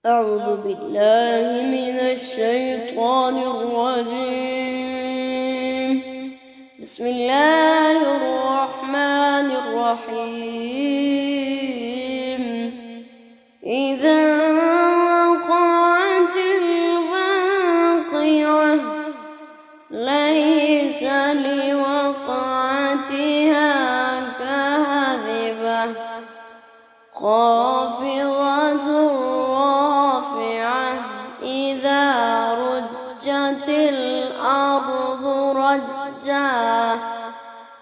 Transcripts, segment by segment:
أعوذ بالله من الشيطان الرجيم. بسم الله الرحمن الرحيم. إذا وقعت الواقعة ليس لوقعتها كاذبة خافضة رافعة إذا رجت الأرض رجا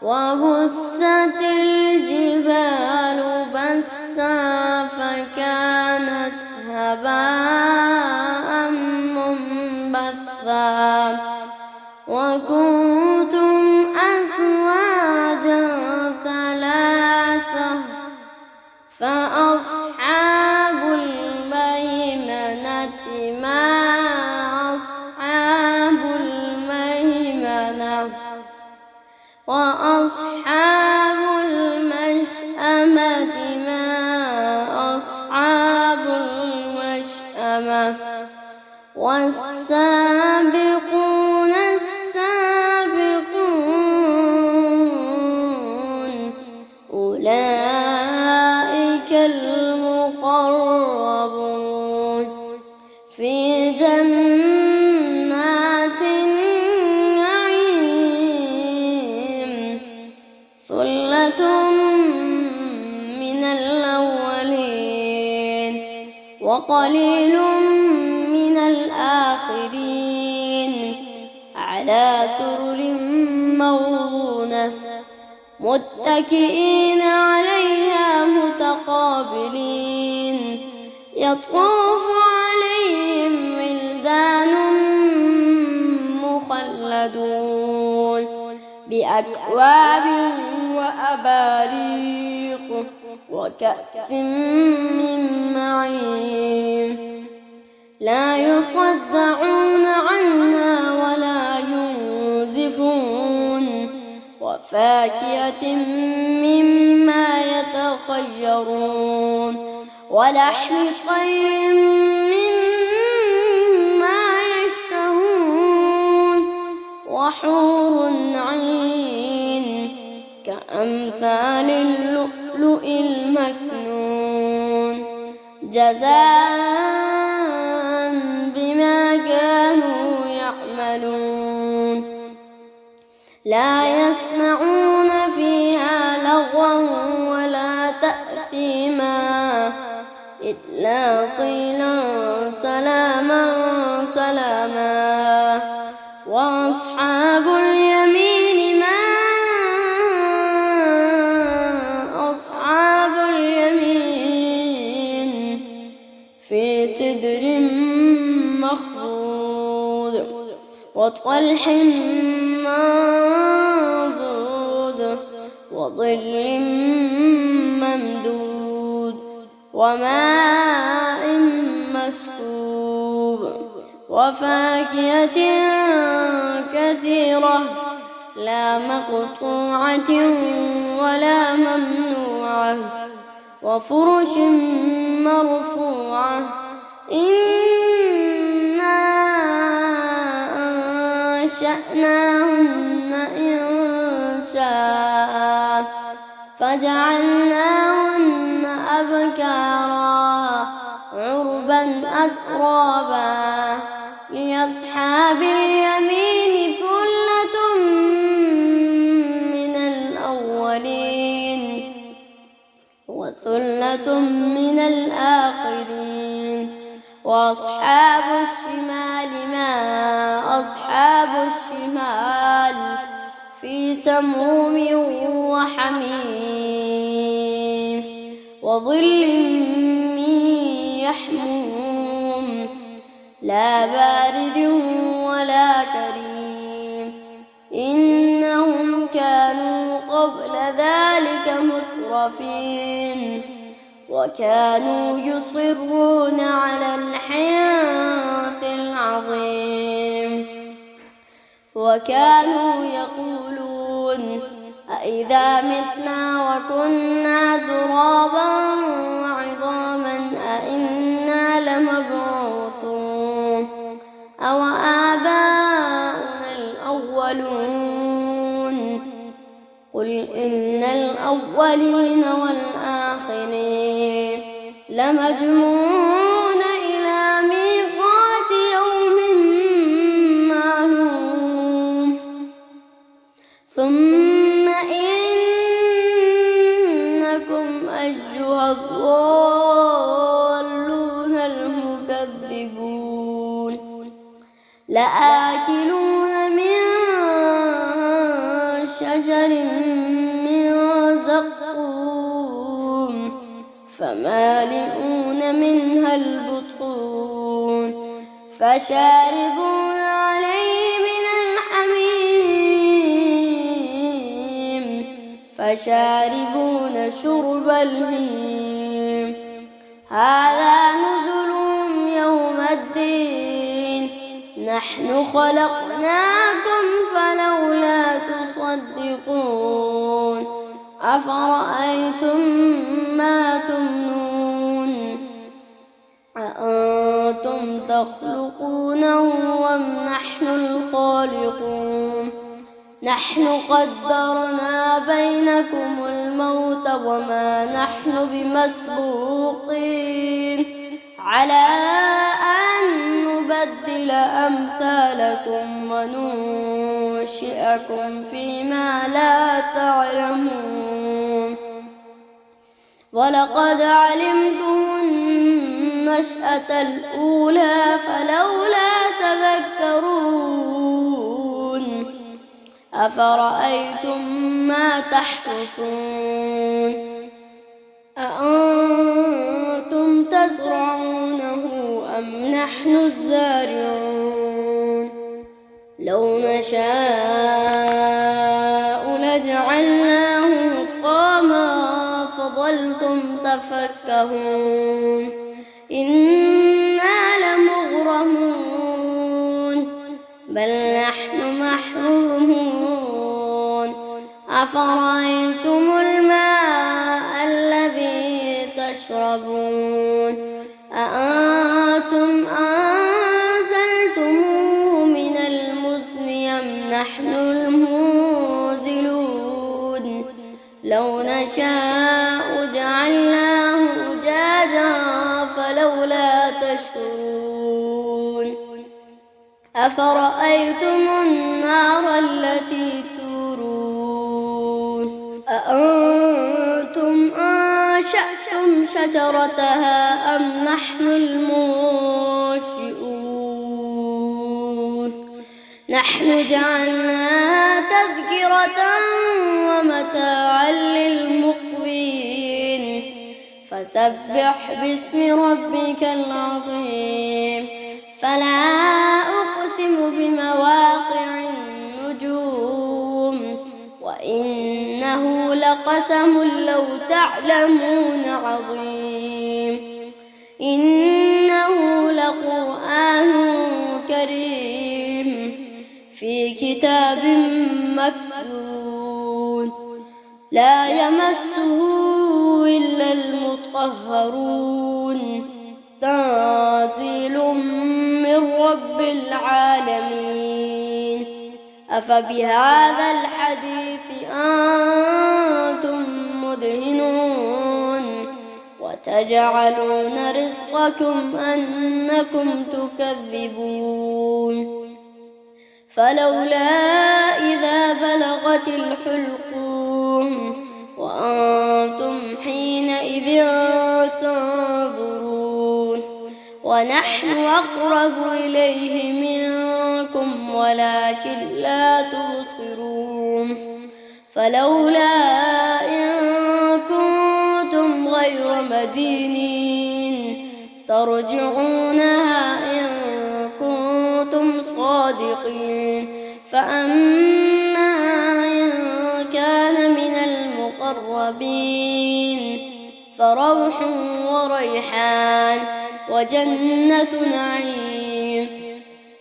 وبست الجبال بسا فكانت هباء منبثا وكنتم أزواجا ثلاثة فأصحاب الميمنة ما أصحاب الميمنة وأصحاب المشأمة ما أصحاب المشأمة والسابقون السابقون أولئك المقربون في جنات النعيم ثلة من الأولين وقليل من الآخرين على سرر موضونة متكئين عليها متقابلين يطوف عليهم ولدان مخلدون بأكواب وأباريق وكأس من معين لا يصدعون عنها ولا ينزفون وفاكهة مما يتخيرون ولحم طير مما يشتهون وحور عين كأمثال اللؤلؤ المكنون جزاء بما كانوا يعملون لا يسمعون فيها لغوا ولا تأثيما إلا قيلا سلاما سلاما وأصحاب اليمين ما أصحاب اليمين في سدر مخضود وطلح منضود وظل ممدود وماء مسكوب وفاكهة كثيرة لا مقطوعة ولا ممنوعة وفرش مرفوعة إنا أنشأناهن إنشاء فجعلناهن أبكارا عربا أترابا لأصحاب اليمين ثلة من الأولين وثلة من الآخرين وأصحاب الشمال ما أصحاب الشمال في سموم وحميم وظل من يحموم لا بارد ولا كريم إنهم كانوا قبل ذلك مترفين وكانوا يصرون على الحنث العظيم وكانوا يقولون أإذا متنا وكنا ترابا وعظاما أإنا لمبعوثون أو آباؤنا الأولون قل إن الأولين والآخرين لمجموعون إلى ميقات يوم معلوم ثم إنكم أيها الضالون المكذبون لآكلون من شجر من زقوم فمالئون منها البطون فشاربون عليه من الحميم فشاربون شرب الهيم هذا نزلهم يوم الدين نحن خلقناكم فلولا تصدقون أفرأيتم ما تمنون أأنتم تخلقونه أم نحن الخالقون نحن قدرنا بينكم الموت وما نحن بمسبوقين على أن نبدل أمثالكم وننشئكم فيما لا تعلمون ولقد علمتم النشأة الأولى فلولا تذكرون أفرأيتم ما تحرثون أأنتم تزرعونه أم نحن الزارعون لو نشاء لجعلناه حطاما فظلتم تفكهون إنا لمغرمون بل نحن محرومون أفرأيتم الماء الذي تشربون أأنتم أنزلتموه من المزن أم نحن المنزلون لو نشاء جعلناه أجاجا فلولا تشكرون أفرأيتم النار التي تورون أأنتم أنشأتم شجرتها أم نحن المنشئون نحن جعلناها تذكرة ومتاعا للمقوين فسبح باسم ربك العظيم فلا أقسم بمواقع النجوم وإنه لقسم لو تعلمون عظيم إنه لقرآن كريم في كتاب مكنون لا يمسه إلا المطهرون تنزيل من رب العالمين أفبهذا الحديث أنتم مدهنون وتجعلون رزقكم أنكم تكذبون فلولا إذا بلغت الحلقوم وأنتم حينئذ تنظرون ونحن أقرب إليه منكم ولكن لا تبصرون فلولا إن كنتم غير مدينين ترجعونها إن كنتم صادقين فأما إن كان من المقربين فروح وريحان وجنة نعيم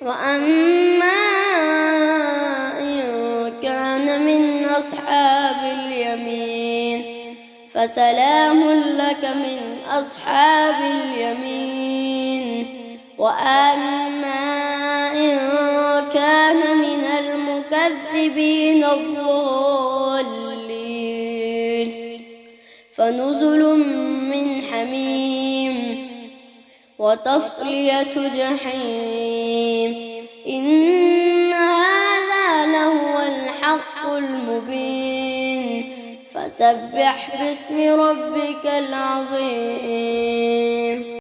وأما إن كان من أصحاب اليمين فسلام لك من أصحاب اليمين وأما المكذبين الضالين فنزل من حميم وتصلية جحيم إن هذا لهو الحق المبين فسبح باسم ربك العظيم.